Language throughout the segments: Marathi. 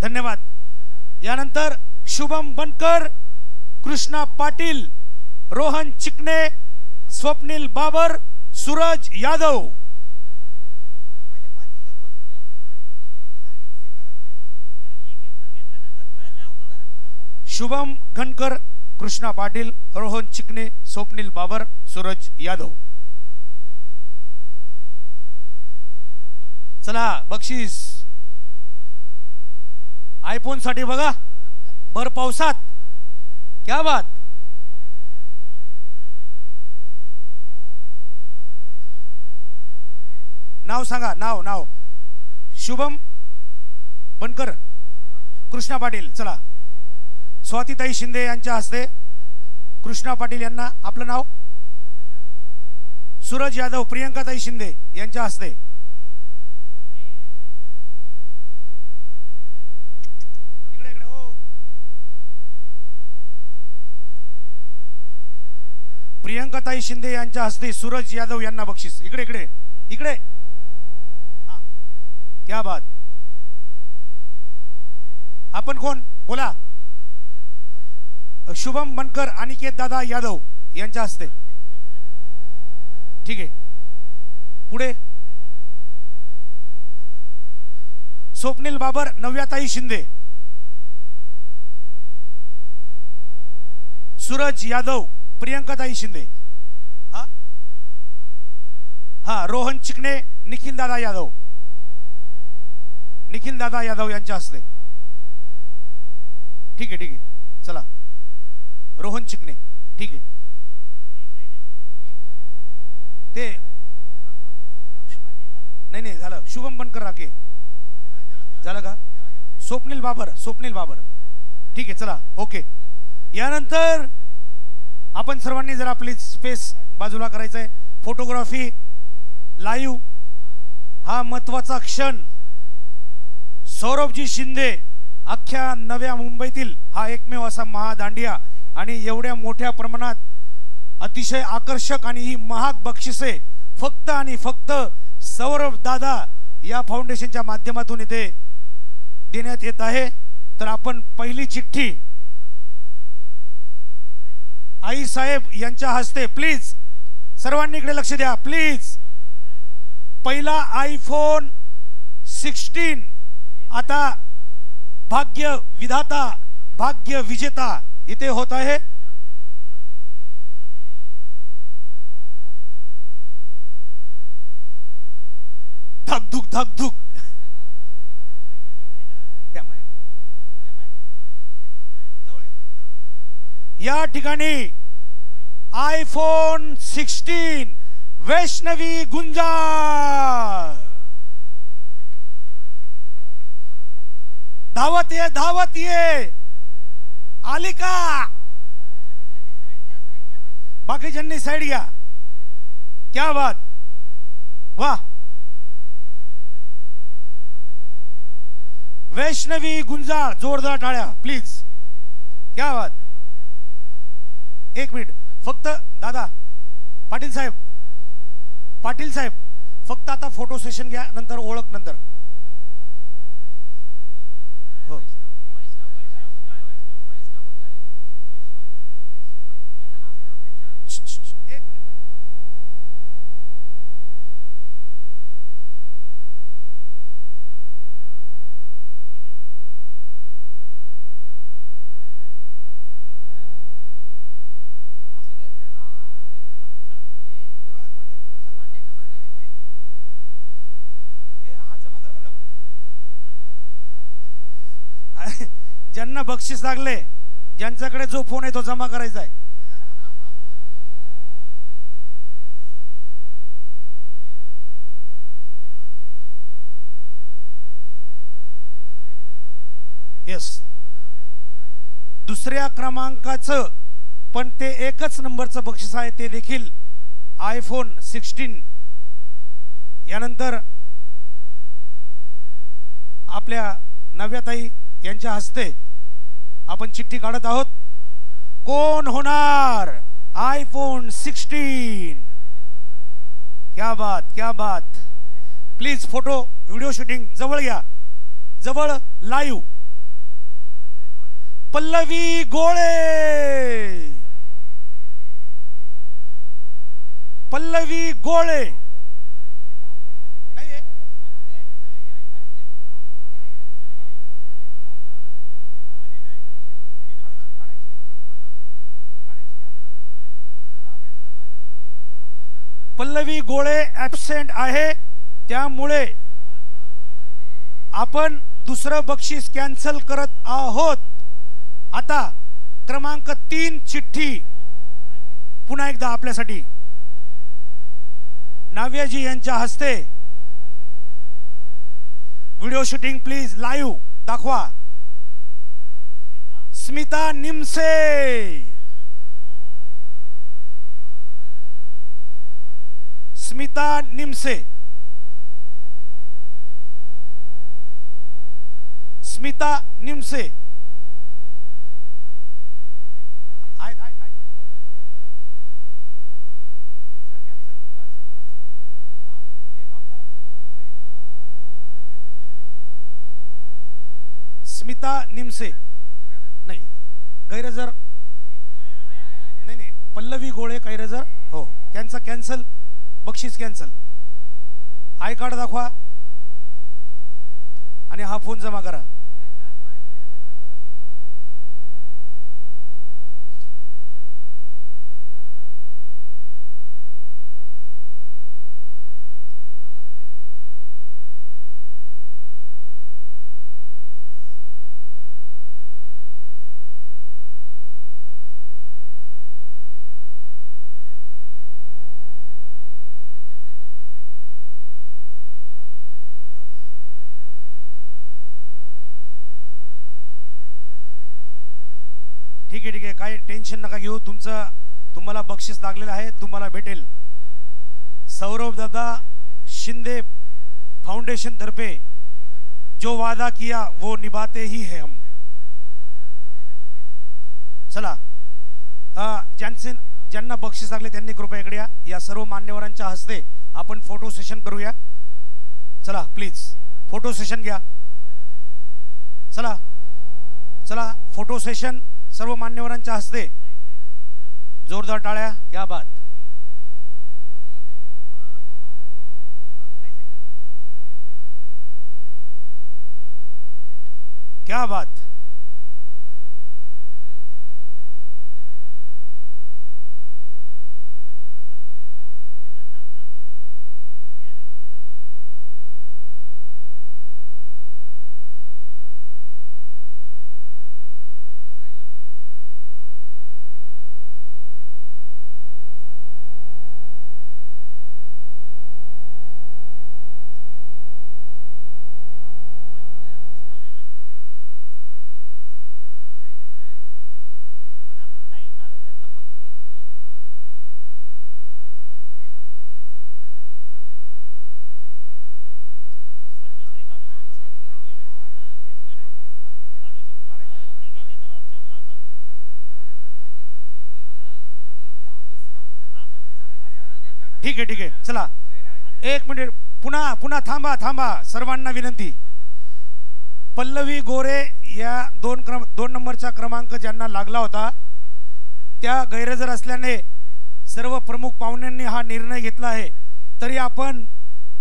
धन्यवाद। यानंतर शुभम बनकर, कृष्णा पाटील, रोहन चिकणे, स्वप्नील बाबर, सूरज यादव। शुभम घनकर, कृष्णा पाटील, रोहन चिकणे, स्वप्नील बाबर, सूरज यादव। चला बक्षीस आयफोन साठी बघा, भर पावसात। क्या बात। नाव सांगा, नाव नाव। शुभम बनकर, कृष्णा पाटील। चला स्वातीताई शिंदे यांच्या हस्ते कृष्णा पाटील यांना आपलं नाव, सूरज यादव, प्रियंकाताई शिंदे यांच्या हस्ते। इकडे इकडे हो। प्रियंकाताई शिंदे यांच्या हस्ते सूरज यादव यांना बक्षीस। इकडे इकडे इकडे। हा क्या बात। आपण कोण बोला। शुभम बनकर, अनिकेत दादा यादव यांच्या हस्ते। ठीक आहे, पुढे स्वप्नील बाबर, नव्याताई शिंदे, सूरज यादव, प्रियंकाताई शिंदे। हा हा रोहन चिकणे, निखिल दादा यादव, निखिल दादा यादव यांच्या हस्ते। ठीक आहे ठीक आहे। चला रोहन चिकणे। ठीक आहे, ते नाही नाही झालं। शुभम बनकर राखे झालं का। स्वप्नील बाबर, स्वप्नील बाबर। ठीक आहे चला ओके। यानंतर आपण सर्वांनी जर आपली स्पेस बाजूला करायचं आहे। फोटोग्राफी लाईव्ह हा महत्वाचा क्षण। सौरभजी शिंदे, अख्ख्या नव्या मुंबईतील हा एकमेव असा महादांडिया आणि एवढ्या मोठ्या प्रमाणात अतिशय आकर्षक आणि ही महाग बक्षिसे फक्त आणि फक्त सौरभ दादा या फाउंडेशनच्या माध्यमातून इथे देण्यात येत आहे। तर आपण पहिली चिठ्ठी आई साहेब यांच्या हस्ते, प्लीज सर्वांनी इकडे लक्ष द्या प्लीज। पहिला आयफोन 16 आता भाग्य विधाता, भाग्य विजेता इथे होत आहे। धकधुक धकधुक। या ठिकाणी आयफोन 16 वैष्णवी गुंजार। धावत ये आली का। बाकीच्यांनी साइड घ्या। क्या बात, वाह। वैष्णवी गुंजार, जोरदार टाळ्या प्लीज। क्या बात। एक मिनिट फक्त दादा, पाटील साहेब, पाटील साहेब फक्त आता फोटो सेशन घ्या, नंतर ओळख नंतर। हो ज्यांना बक्षीस लागले, ज्यांच्याकडे जो फोन आहे तो जमा करायचा आहे। यस, दुसऱ्या क्रमांकाचं पण ते एकच नंबरचं बक्षीस आहे, ते देखील आयफोन 16। यानंतर आपल्या नव्याताई यांच्या हस्ते आपण चिठ्ठी काढत आहोत। कोण होणार आयफोन 16। क्या बात, क्या बात। प्लीज फोटो व्हिडिओ शूटिंग जवळ घ्या, जवळ लाईव्ह पल्लवी गोळे, पल्लवी गोळे नाही आहे. पल्लवी गोळे ॲब्सेंट आहे, त्यामुळे आपण दुसरं बक्षीस कॅन्सल करत आहोत. आता क्रमांक 3 चिठ्ठी पुन्हा एकदा आपल्यासाठी नाव्याजी यांच्या हस्ते व्हिडिओ शूटिंग प्लीज लाईव्ह दाखवा. स्मिता निमसे, स्मिता निमसे, स्मिता निमसे स्मिता निमसे नाही, गैरहजर नाही नाही, पल्लवी गोळे गैरहजर हो, त्यांचा कॅन्सल, बक्षीस कॅन्सल. आय कार्ड दाखवा आणि हा फोन जमा करा. ठीक आहे ठीक आहे, काही टेन्शन नका घेऊ, तुम्हाला बक्षीस लागलेलं आहे, तुम्हाला भेटेल. सौरभ दादा शिंदे फाउंडेशन तर्फे जो वादा किया वो निभाते ही है हम. चला, ज्यांना बक्षीस लागले त्यांनी कृपया इकडे या. या सर्व मान्यवरांच्या हस्ते आपण फोटो सेशन करूया. चला प्लीज फोटो सेशन घ्या. चला चला फोटो सेशन सर्व मान्यवरांच्या हस्ते. जोरदार टाळ्या. क्या बात, क्या बात. ठीक आहे ठीक आहे. चला एक मिनिट, पुन्हा थांबा थांबा, सर्वांना विनंती. पल्लवी गोरे या दोन नंबरचा क्रमांक ज्यांना लागला होता त्या गैरहजर असल्याने सर्व प्रमुख पाहुण्यांनी हा निर्णय घेतला आहे. तरी आपण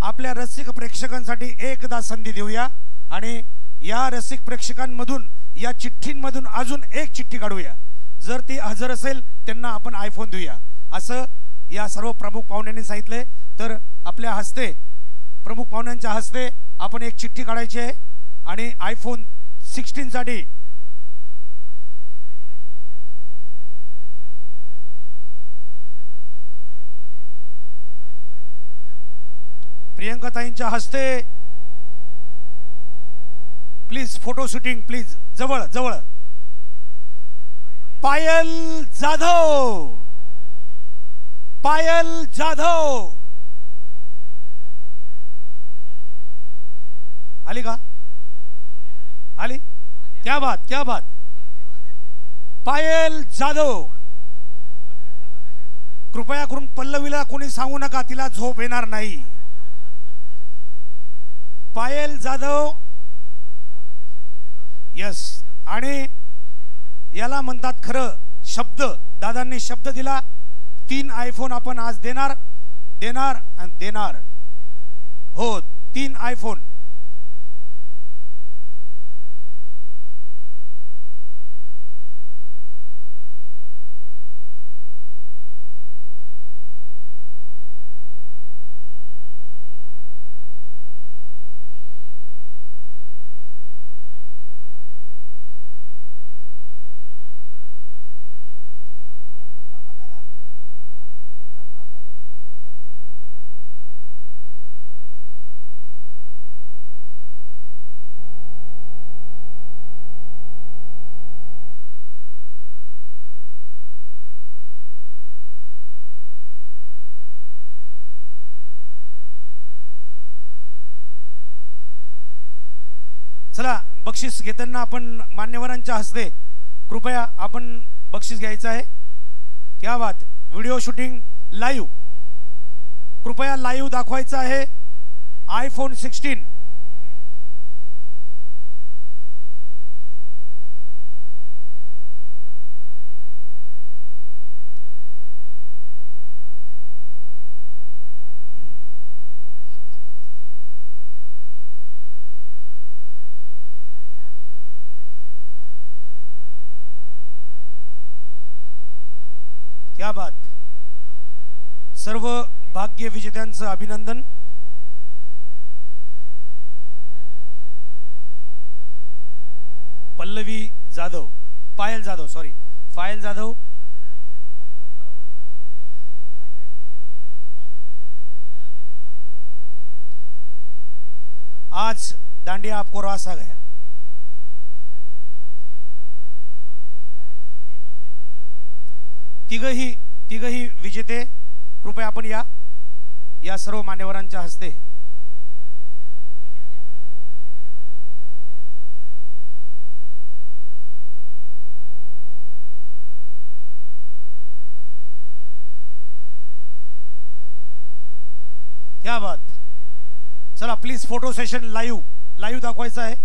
आपल्या रसिक प्रेक्षकांसाठी एकदा संधी देऊया आणि या रसिक प्रेक्षकांमधून या चिठ्ठींमधून अजून एक चिठ्ठी काढूया. जर ती हजर असेल त्यांना आपण आयफोन देऊया असं या सर्व प्रमुख पाहुण्यांनी सांगितले. तर आपल्या हस्ते, प्रमुख पाहुण्यांच्या हस्ते आपण एक चिठ्ठी काढायची आहे आणि आयफोन 16 साठी प्रियंका ताईंच्या हस्ते प्लीज फोटो शूटिंग प्लीज. जवळ जवळ पायल जाधव, पायल जाधव आली का? आली. क्या बात क्या बात. पायल जाधव, कृपया करून पल्लवीला कोणी सांगू नका, तिला झोप येणार नाही. पायल जाधव यस. आणि याला म्हणतात खरं शब्द. दादांनी शब्द दिला. 3 आयफोन आपण आज देणार देणार आणि देणार. हो 3 आयफोन. चला बक्षीस घेताना आपण मान्यवरांच्या हस्ते कृपया आपण बक्षीस घ्यायचं आहे. क्या बात. व्हिडिओ शूटिंग लाईव्ह कृपया लाईव्ह दाखवायचं आहे. आयफोन 16 क्या बात. सर्व भाग्य विजेत्यांचं अभिनंदन. पल्लवी जाधव, पायल जाधव, सॉरी पायल जाधव. आज दांडिया आपको रास आ गया. तिघही विजेते कृपया आपण या सर्व मान्यवरांच्या हस्ते. क्या बात. चला प्लीज फोटो सेशन लाईव्ह दाखवायचं आहे.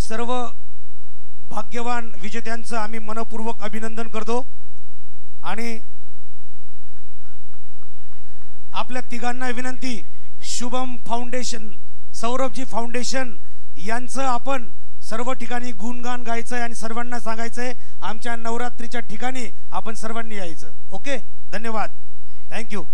सर्व भाग्यवान विजेत्यांचं आम्ही मनपूर्वक अभिनंदन करतो. आणि आपल्या तिघांना विनंती, शुभम फाउंडेशन, सौरभजी फाउंडेशन यांचं आपण सर्व ठिकाणी गुणगान गायचं आहे आणि सर्वांना सांगायचं आहे आमच्या नवरात्रीच्या ठिकाणी आपण सर्वांनी यायचं. ओके, धन्यवाद, थँक्यू.